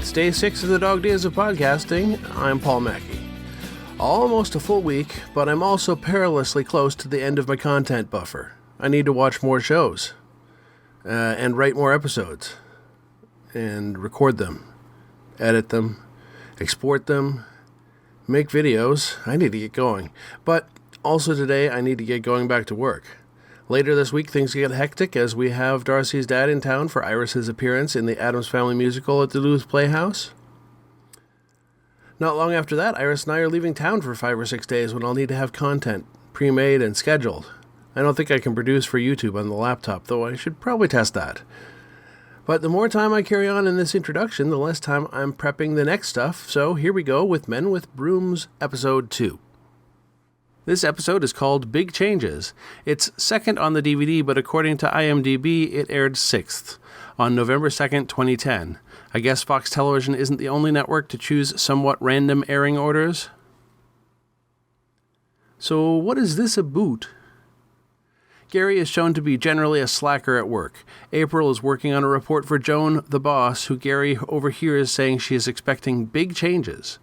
It's day 6 of the Dog Days of Podcasting. I'm Paul Mackey. Almost a full week, but I'm also perilously close to the end of my content buffer. I need to watch more shows, and write more episodes, and record them, edit them, export them, make videos. I need to get going. But also today, I need to get going back to work. Later this week, things get hectic as we have Darcy's dad in town for Iris's appearance in the Addams Family musical at Duluth Playhouse. Not long after that, Iris and I are leaving town for 5 or 6 days when I'll need to have content pre-made and scheduled. I don't think I can produce for YouTube on the laptop, though I should probably test that. But the more time I carry on in this introduction, the less time I'm prepping the next stuff, so here we go with Men With Brooms, Episode 2. This episode is called Big Changes. It's second on the DVD, but according to IMDb, it aired 6th on November 2nd, 2010. I guess Fox Television isn't the only network to choose somewhat random airing orders. So what is this about? Gary is shown to be generally a slacker at work. April is working on a report for Joan, the boss, who Gary overhears saying she is expecting big changes.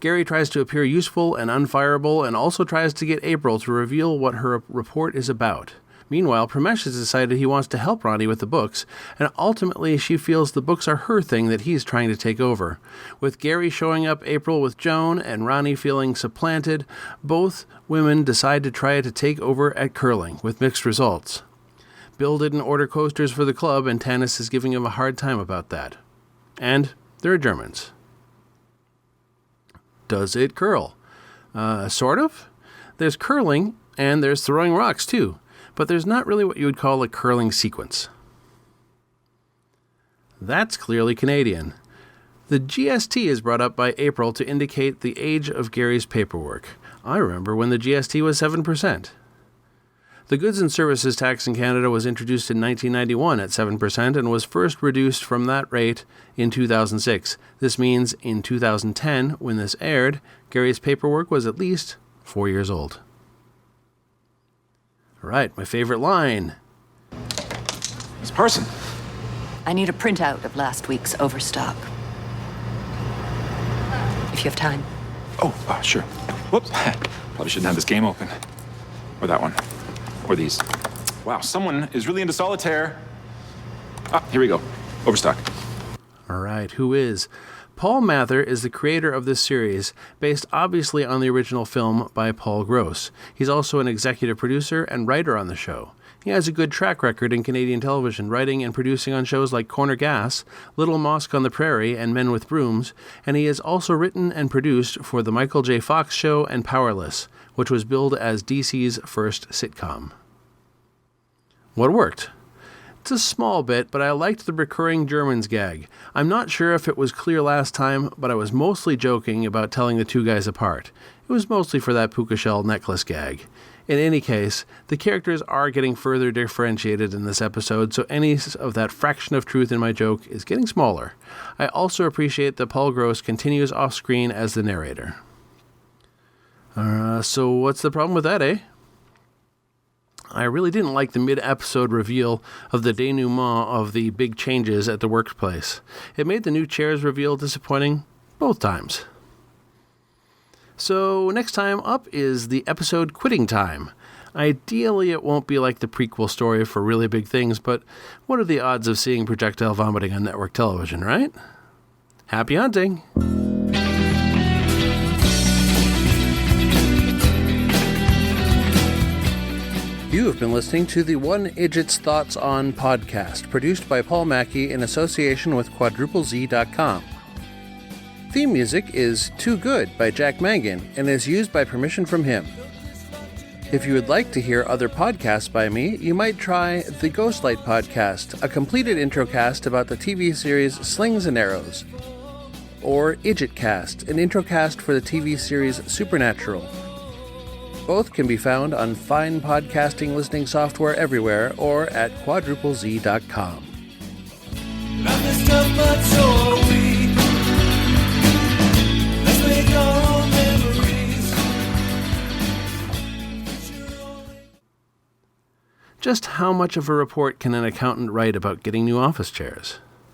Gary tries to appear useful and unfireable and also tries to get April to reveal what her report is about. Meanwhile, Pramesh has decided he wants to help Ronnie with the books, and ultimately she feels the books are her thing that he's trying to take over. With Gary showing up April with Joan and Ronnie feeling supplanted, both women decide to try to take over at curling, with mixed results. Bill didn't order coasters for the club, and Tanis is giving him a hard time about that. And there are Germans. Does it curl? Sort of. There's curling, and there's throwing rocks, too. But there's not really what you would call a curling sequence. That's clearly Canadian. The GST is brought up by April to indicate the age of Gary's paperwork. I remember when the GST was 7%. The goods and services tax in Canada was introduced in 1991 at 7% and was first reduced from that rate in 2006. This means in 2010, when this aired, Gary's paperwork was at least 4 years old. All right, my favorite line. Miss Parson. I need a printout of last week's overstock. If you have time. Oh, sure. Whoops. Probably shouldn't have this game open. Or that one. Or these. Wow, someone is really into solitaire. Here we go. Overstock. All right, who is? Paul Mather is the creator of this series, based obviously on the original film by Paul Gross. He's also an executive producer and writer on the show. He has a good track record in Canadian television, writing and producing on shows like Corner Gas, Little Mosque on the Prairie, and Men With Brooms, and he has also written and produced for The Michael J. Fox Show and Powerless, which was billed as DC's first sitcom. What worked? It's a small bit, but I liked the recurring Germans gag. I'm not sure if it was clear last time, but I was mostly joking about telling the two guys apart. It was mostly for that puka shell necklace gag. In any case, the characters are getting further differentiated in this episode, so any of that fraction of truth in my joke is getting smaller. I also appreciate that Paul Gross continues off-screen as the narrator. So what's the problem with that, eh? I really didn't like the mid-episode reveal of the denouement of the big changes at the workplace. It made the new chairs reveal disappointing both times. So next time up is the episode Quitting Time. Ideally, it won't be like the prequel story for Really Big Things, but what are the odds of seeing projectile vomiting on network television, right? Happy hunting! You have been listening to the One Idjit's Thoughts On podcast, produced by Paul Mackey in association with QuadrupleZ.com. Theme music is Too Good by Jack Mangan and is used by permission from him. If you would like to hear other podcasts by me, you might try the Ghostlight podcast, a completed introcast about the TV series Slings and Arrows, or Idjitcast, an introcast for the TV series Supernatural. Both can be found on fine podcasting listening software everywhere or at QuadrupleZ.com. Life is tough, but so are we. Let's make our own memories. Just how much of a report can an accountant write about getting new office chairs?